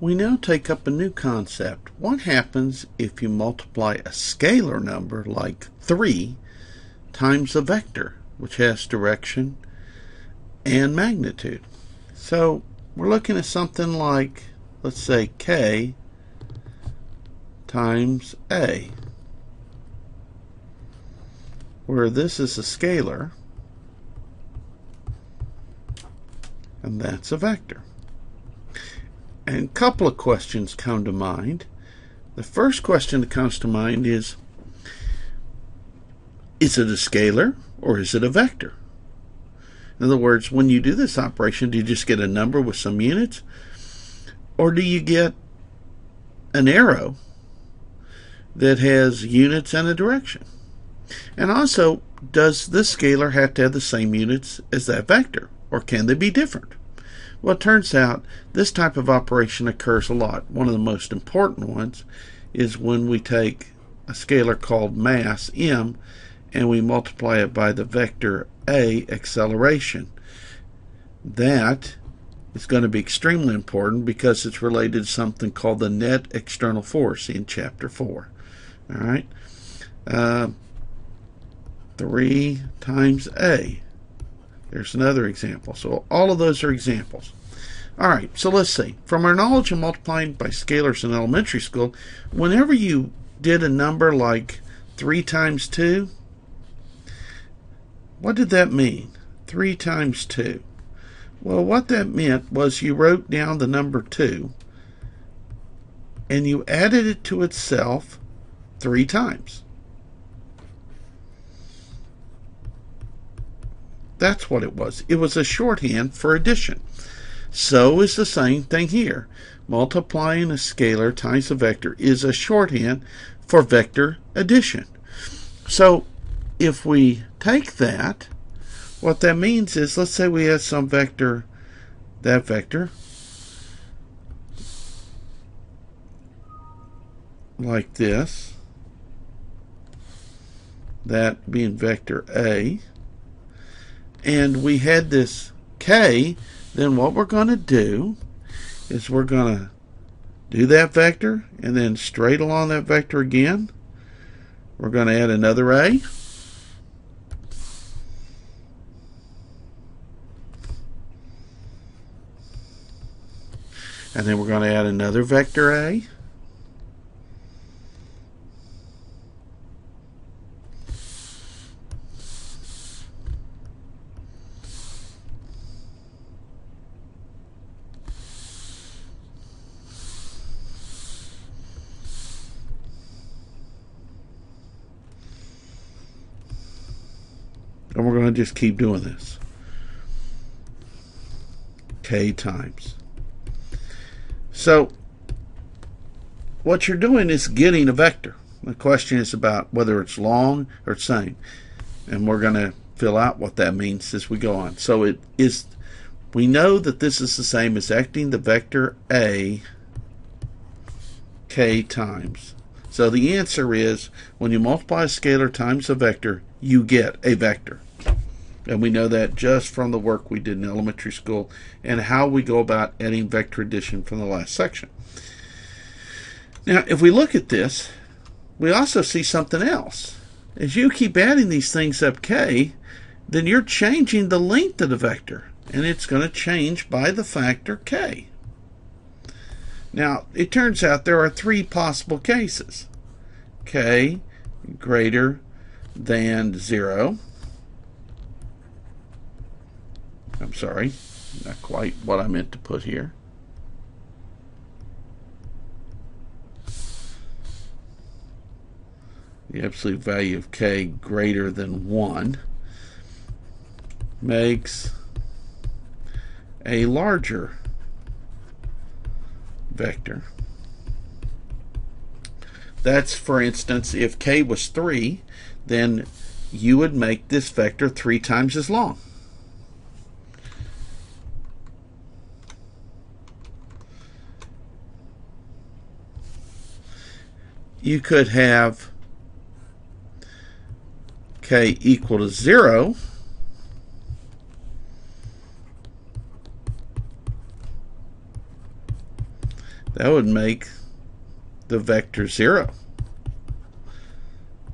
We now take up a new concept. What happens if you multiply a scalar number like 3 times a vector, which has direction and magnitude? So we're looking at something like, let's say, k times a, where this is a scalar and that's a vector. And a couple of questions come to mind. The first question that comes to mind is it a scalar or is it a vector? In other words, when you do this operation, do you just get a number with some units? Or do you get an arrow that has units and a direction? And also, does this scalar have to have the same units as that vector? Or can they be different? Well, it turns out this type of operation occurs a lot. One of the most important ones is when we take a scalar called mass, m, and we multiply it by the vector a, acceleration. That is going to be extremely important because it's related to something called the net external force in Chapter 4. All right? 3 times a. There's another example. So all of those are examples. All right, so let's see. From our knowledge of multiplying by scalars in elementary school, whenever you did a number like 3 times 2, what did that mean? 3 times 2. Well, what that meant was you wrote down the number 2 and you added it to itself 3 times. That's what it was. It was a shorthand for addition. So is the same thing here. Multiplying a scalar times a vector is a shorthand for vector addition. So if we take that, what that means is, let's say we have some vector, that vector, like this, that being vector A, and we had this k, then what we're going to do is we're going to do that vector and then straight along that vector again we're going to add another a, and then we're going to add another vector a, and we're going to just keep doing this. K times. So what you're doing is getting a vector. The question is about whether it's long or the same. And we're going to fill out what that means as we go on. So it is, we know that this is the same as acting the vector A k times. So the answer is when you multiply a scalar times a vector, you get a vector. And we know that just from the work we did in elementary school and how we go about adding vector addition from the last section. Now, if we look at this, we also see something else. As you keep adding these things up k, then you're changing the length of the vector, and it's going to change by the factor k. Now, it turns out there are 3 possible cases. K greater than 0. I'm sorry, not quite what I meant to put here. The absolute value of k greater than 1 makes a larger vector. That's, for instance, if k was 3, then you would make this vector 3 times as long. You could have k equal to 0, That would make the vector 0.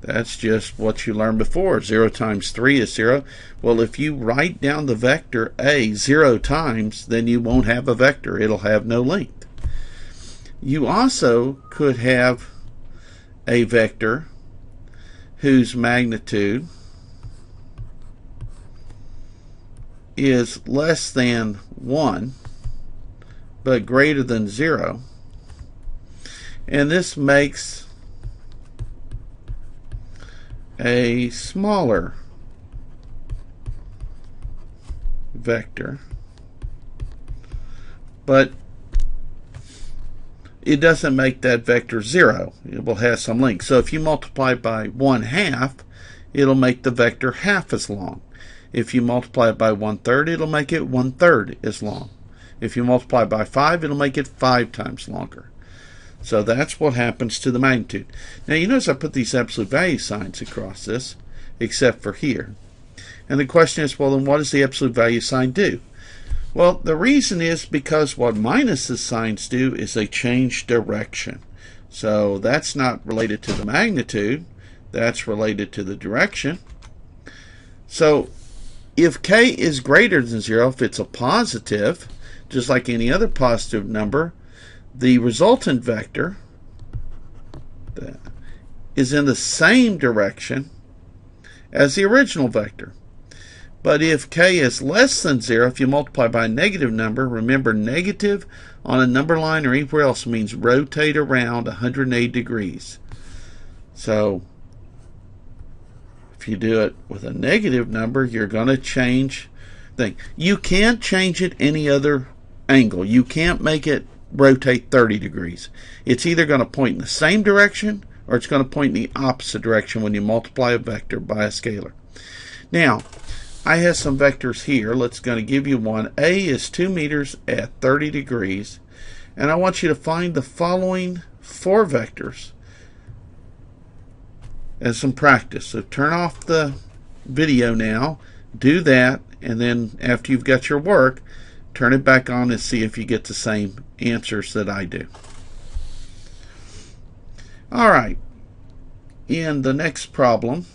That's just what you learned before. 0 times 3 is 0. Well, if you write down the vector a 0 times, then you won't have a vector. It'll have no length. You also could have a vector whose magnitude is less than 1 but greater than 0, and this makes a smaller vector, but it doesn't make that vector 0. It will have some length. So if you multiply by 1/2, it'll make the vector half as long. If you multiply it by 1/3, it'll make it 1/3 as long. If you multiply by 5, it'll make it 5 times longer. So that's what happens to the magnitude. Now you notice I put these absolute value signs across this, except for here. And the question is, well, then what does the absolute value sign do? Well, the reason is because what minus the signs do is they change direction. So that's not related to the magnitude, that's related to the direction. So if k is greater than 0, if it's a positive, just like any other positive number, the resultant vector is in the same direction as the original vector. But if k is less than 0, if you multiply by a negative number, remember negative on a number line or anywhere else means rotate around 180 degrees. So if you do it with a negative number, you're going to change thing. You can't change it any other angle. You can't make it rotate 30 degrees. It's either going to point in the same direction or it's going to point in the opposite direction when you multiply a vector by a scalar. Now, I have some vectors here. Let's going to give you one. A is 2 meters at 30 degrees. And I want you to find the following 4 vectors as some practice. So turn off the video now, do that, and then after you've got your work, turn it back on and see if you get the same answers that I do. All right, in the next problem,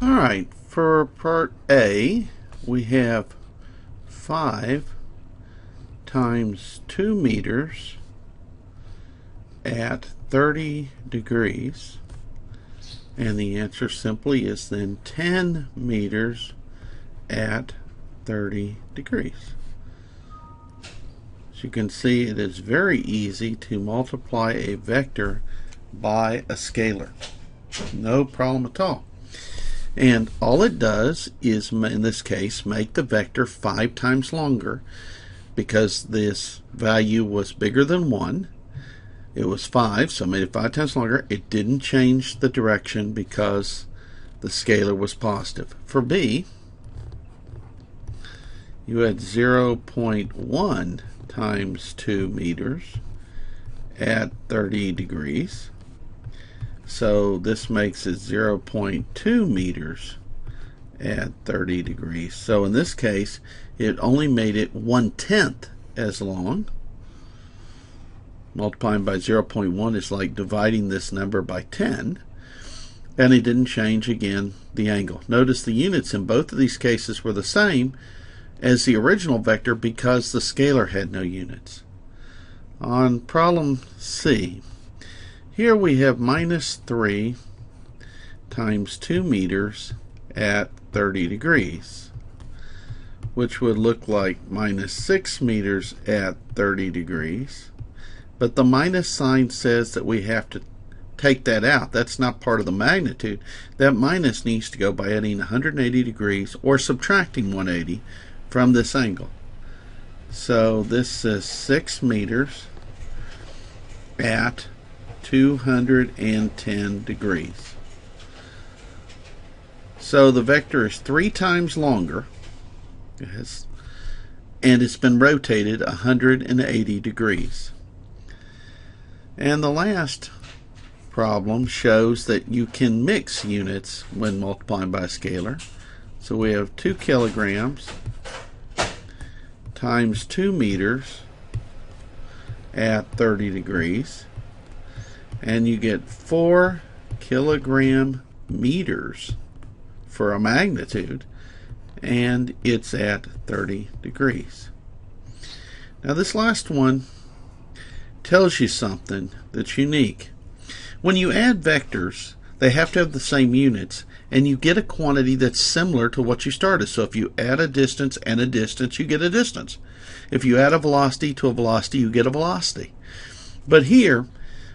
all right, for part A, we have 5 times 2 meters at 30 degrees, and the answer simply is then 10 meters at 30 degrees. As you can see, it is very easy to multiply a vector by a scalar. No problem at all. And all it does is, in this case, make the vector 5 times longer, because this value was bigger than 1. It was 5, so I made it 5 times longer. It didn't change the direction because the scalar was positive. For B, you had 0.1 times 2 meters at 30 degrees. So this makes it 0.2 meters at 30 degrees. So in this case, it only made it 1/10 as long. Multiplying by 0.1 is like dividing this number by 10. And it didn't change, again, the angle. Notice the units in both of these cases were the same as the original vector because the scalar had no units. On problem C, here we have minus 3 times 2 meters at 30 degrees, which would look like minus 6 meters at 30 degrees. But the minus sign says that we have to take that out. That's not part of the magnitude. That minus needs to go by adding 180 degrees or subtracting 180 from this angle. So this is 6 meters at 210 degrees. So the vector is 3 times longer, and it's been rotated 180 degrees. And the last problem shows that you can mix units when multiplying by a scalar. So we have 2 kilograms times 2 meters at 30 degrees, and you get 4 kilogram meters for a magnitude, and it's at 30 degrees. Now this last one tells you something that's unique. When you add vectors, they have to have the same units, and you get a quantity that's similar to what you started. So if you add a distance and a distance, you get a distance. If you add a velocity to a velocity, you get a velocity. But here,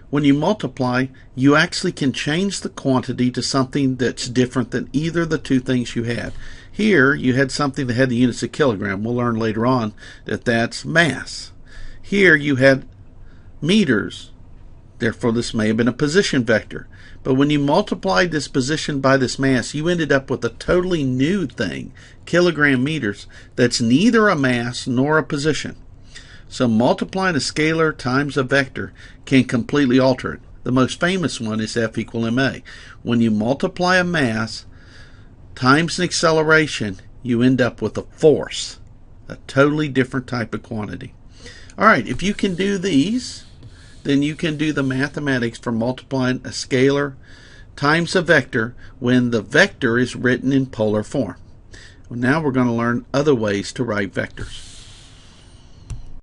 when you multiply, you actually can change the quantity to something that's different than either of the two things you had. Here, you had something that had the units of kilogram. We'll learn later on that that's mass. Here, you had meters. Therefore, this may have been a position vector. But when you multiplied this position by this mass, you ended up with a totally new thing, kilogram meters, that's neither a mass nor a position. So multiplying a scalar times a vector can completely alter it. The most famous one is F equal ma. When you multiply a mass times an acceleration, you end up with a force, a totally different type of quantity. All right, if you can do these, then you can do the mathematics for multiplying a scalar times a vector when the vector is written in polar form. Well, now we're going to learn other ways to write vectors.